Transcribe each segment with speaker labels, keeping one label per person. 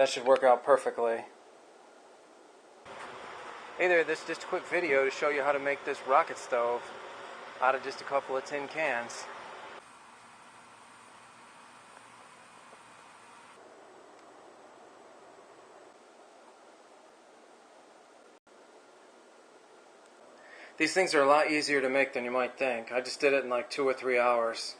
Speaker 1: That should work out perfectly. Hey there, this is just a quick video to show you how to make this rocket stove out of just a couple of tin cans. These things are a lot easier to make than you might think. I just did it in like 2 or 3 hours.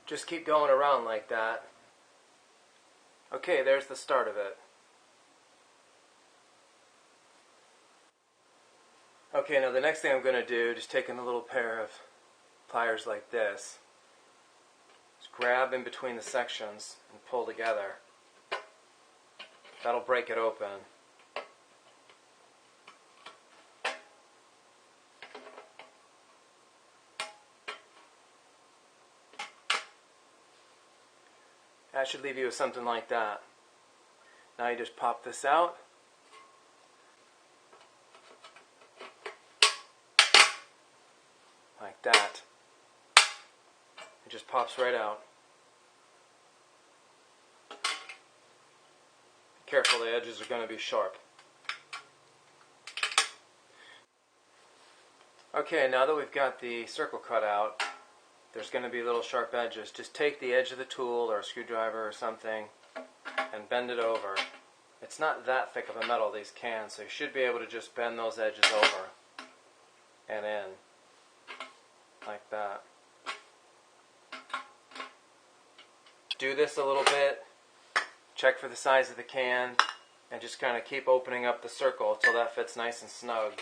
Speaker 1: Just keep going around like that. Okay, there's the start of it. Okay, now the next thing I'm going to do, just taking a little pair of pliers like this, just grab in between the sections and pull together. That'll break it open. That should leave you with something like that. Now you just pop this out. Like that. It just pops right out. Be careful, the edges are going to be sharp. Okay, now that we've got the circle cut out, there's going to be little sharp edges. Just take the edge of the tool or a screwdriver or something and bend it over. It's not that thick of a metal, these cans, so you should be able to just bend those edges over and in, like that. Do this a little bit, check for the size of the can, and just kind of keep opening up the circle until that fits nice and snug.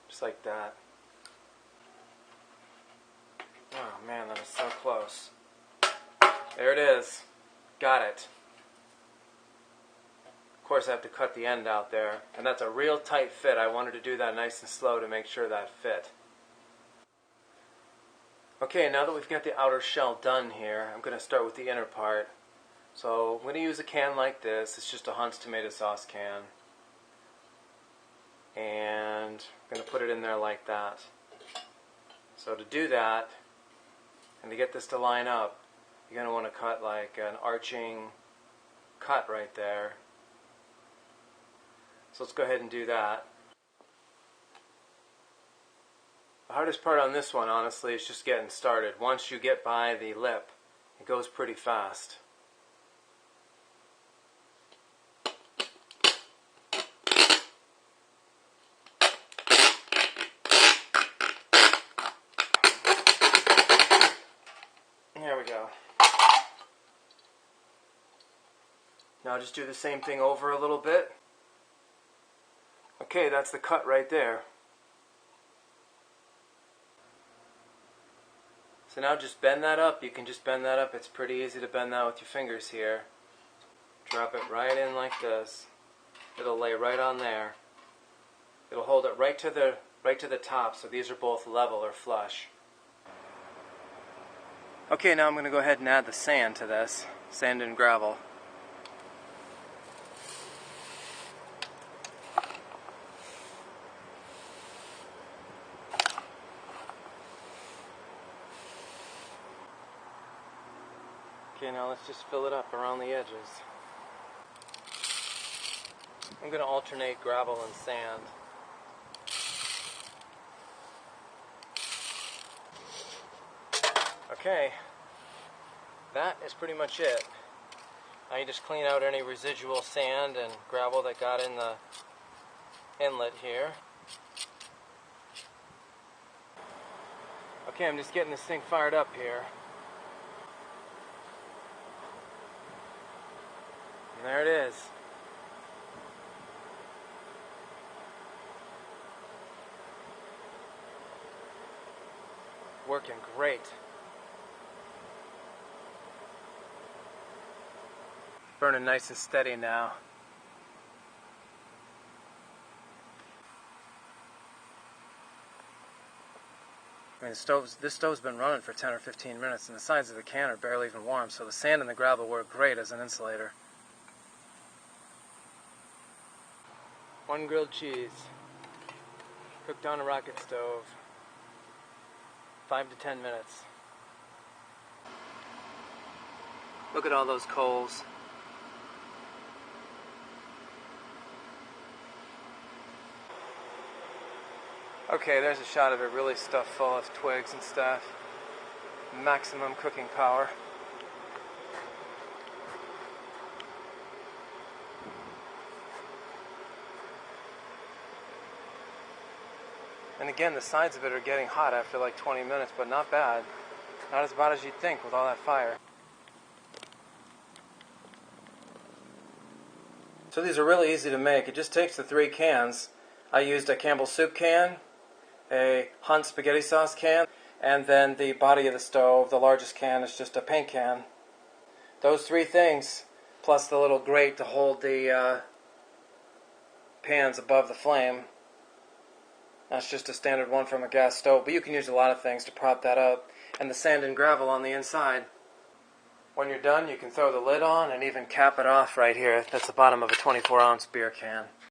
Speaker 1: Just like that. Oh man, that is so close. There it is. Got it. Of course I have to cut the end out there, and that's a real tight fit. I wanted to do that nice and slow to make sure that fit. Okay, now that we've got the outer shell done here, I'm going to start with the inner part. So I'm going to use a can like this. It's just a Hunt's tomato sauce can. And I'm going to put it in there like that. So to do that, and to get this to line up, you're going to want to cut like an arching cut right there. So let's go ahead and do that. The hardest part on this one, honestly, is just getting started. Once you get by the lip, it goes pretty fast. There we go. Now just do the same thing over a little bit. Okay, that's the cut right there. So now just bend that up. You can just bend that up. It's pretty easy to bend that with your fingers here. Drop it right in like this. It'll lay right on there. It'll hold it right to the top, so these are both level or flush. Okay, now I'm going to go ahead and add the sand to this. Sand and gravel. Okay, now let's just fill it up around the edges. I'm going to alternate gravel and sand. Okay, that is pretty much it. Now you just clean out any residual sand and gravel that got in the inlet here. Okay, I'm just getting this thing fired up here. And there it is. working great. Burning nice and steady now. I mean, this stove's been running for 10 or 15 minutes, and the sides of the can are barely even warm, so the sand and the gravel work great as an insulator. One grilled cheese, cooked on a rocket stove, 5 to 10 minutes. Look at all those coals. Okay, there's a shot of it really stuffed full of twigs and stuff. Maximum cooking power. And again, the sides of it are getting hot after like 20 minutes, but not bad. Not as bad as you'd think with all that fire. So these are really easy to make. It just takes the 3 cans. I used a Campbell's soup can, a Hunt spaghetti sauce can, and then the body of the stove, the largest can, is just a paint can. Those 3 things, plus the little grate to hold the pans above the flame. That's just a standard one from a gas stove, but you can use a lot of things to prop that up. And the sand and gravel on the inside. When you're done, you can throw the lid on and even cap it off right here. That's the bottom of a 24-ounce beer can.